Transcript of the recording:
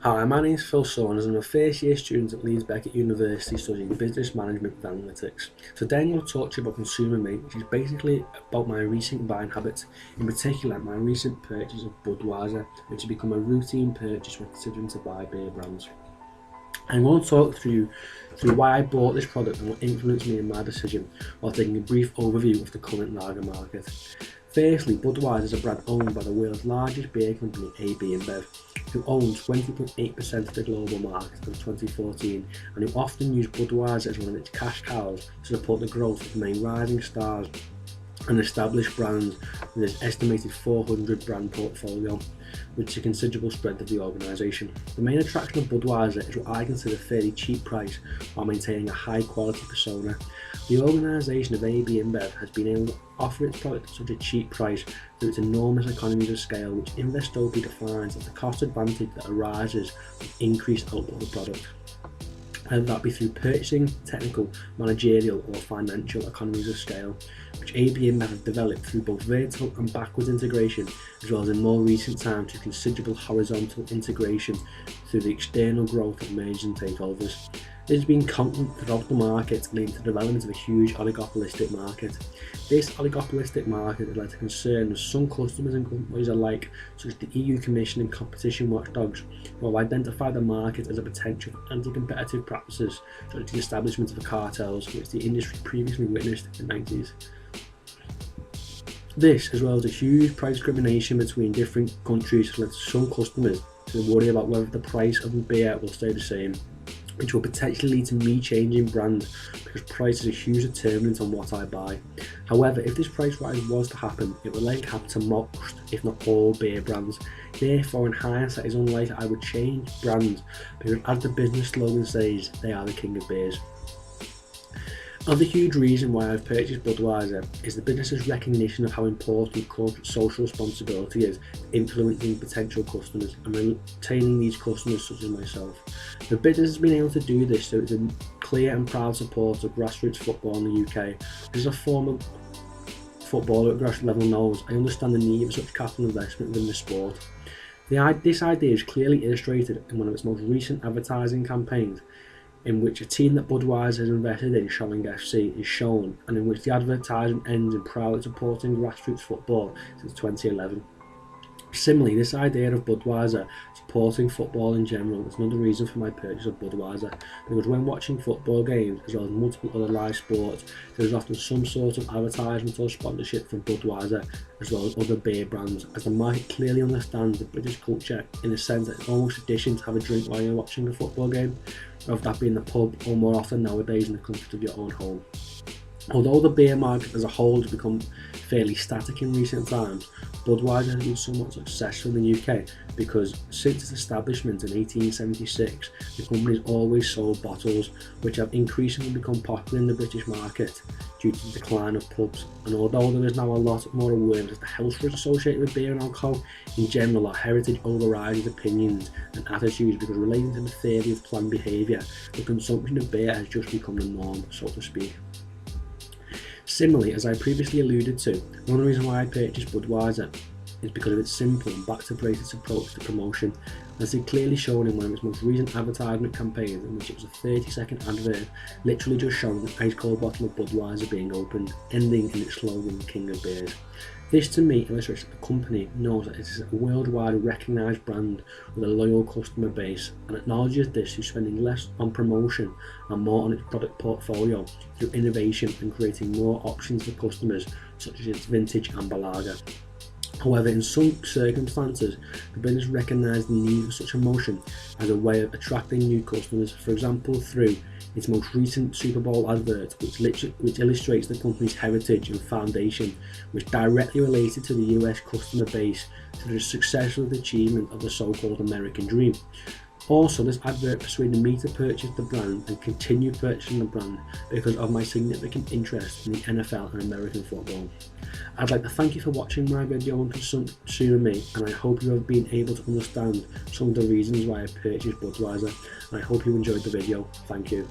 Hi, my name is Phil Saunders and I'm a first year student at Leeds Beckett University studying Business Management and Analytics. Today I'm going to talk to you about Consumer Me, which is basically about my recent buying habits, in particular my recent purchase of Budweiser, which has become a routine purchase when considering to buy beer brands. I'm going to talk through why I bought this product and what influenced me in my decision, while taking a brief overview of the current lager market. Firstly, Budweiser is a brand owned by the world's largest beer company, AB InBev, who owns 20.8% of the global market in 2014, and who often use Budweiser as one of its cash cows to support the growth of main rising stars and established brands with its estimated 400 brand portfolio, which is a considerable spread of the organisation. The main attraction of Budweiser is what I consider a fairly cheap price while maintaining a high quality persona. The organisation of AB InBev has been able to offer its product at such a cheap price through its enormous economies of scale, which Investopi defines as the cost advantage that arises from increased output of the product. Whether that be through purchasing, technical, managerial or financial economies of scale, which AB InBev have developed through both vertical and backwards integration, as well as in more recent times through considerable horizontal integration through the external growth of mergers and takeovers. This has been constant throughout the market, leading to the development of a huge oligopolistic market. This oligopolistic market has led to concern of some customers and companies alike, such as the EU Commission and competition watchdogs, who have identified the market as a potential for anti-competitive practices, such as the establishment of the cartels, which the industry previously witnessed in the 90s. This, as well as a huge price discrimination between different countries, has led to some customers to worry about whether the price of the beer will stay the same, which will potentially lead to me changing brand, because price is a huge determinant on what I buy. However, if this price rise was to happen, it would likely happen to most, if not all, beer brands. Therefore, in hindsight, it's unlikely I would change brands, because as the business slogan says, they are the king of beers. Another huge reason why I've purchased Budweiser is the business's recognition of how important corporate social responsibility is influencing potential customers and retaining these customers such as myself. The business has been able to do this through its clear and proud support of grassroots football in the UK. As a former footballer at grassroots level knows, I understand the need for such capital investment within the sport. This idea is clearly illustrated in one of its most recent advertising campaigns, in which a team that Budweiser has invested in, Showing FC, is shown, and in which the advertisement ends in proudly supporting grassroots football since 2011. Similarly, this idea of Budweiser supporting football in general is another reason for my purchase of Budweiser, because when watching football games, as well as multiple other live sports, there is often some sort of advertisement or sponsorship from Budweiser, as well as other beer brands, as the market clearly understands the British culture in the sense that it's almost tradition to have a drink while you're watching a football game, whether that be in the pub or more often nowadays in the comfort of your own home. Although the beer market as a whole has become fairly static in recent times, Budweiser has been somewhat successful in the UK, because since its establishment in 1876, the company has always sold bottles, which have increasingly become popular in the British market due to the decline of pubs. And although there is now a lot more awareness of the health risks associated with beer and alcohol, in general our heritage overrides opinions and attitudes, because relating to the theory of planned behaviour, the consumption of beer has just become the norm, so to speak. Similarly, as I previously alluded to, one reason why I purchased Budweiser is because of its simple and back-to-basics approach to promotion, as it clearly shown in one of its most recent advertisement campaigns, in which it was a 30-second advert literally just showing an ice-cold bottle of Budweiser being opened, ending in its slogan, King of Beers. This to me illustrates that the company knows that it is a worldwide recognised brand with a loyal customer base, and acknowledges this through spending less on promotion and more on its product portfolio through innovation and creating more options for customers, such as its vintage amber lager. However, in some circumstances, the business recognised the need for such a motion as a way of attracting new customers, for example through its most recent Super Bowl advert, which illustrates the company's heritage and foundation, which directly related to the US customer base through the successful achievement of the so-called American Dream. Also, this advert persuaded me to purchase the brand and continue purchasing the brand because of my significant interest in the NFL and American football. I'd like to thank you for watching my video on Consumer Me, and I hope you have been able to understand some of the reasons why I purchased Budweiser, and I hope you enjoyed the video. Thank you.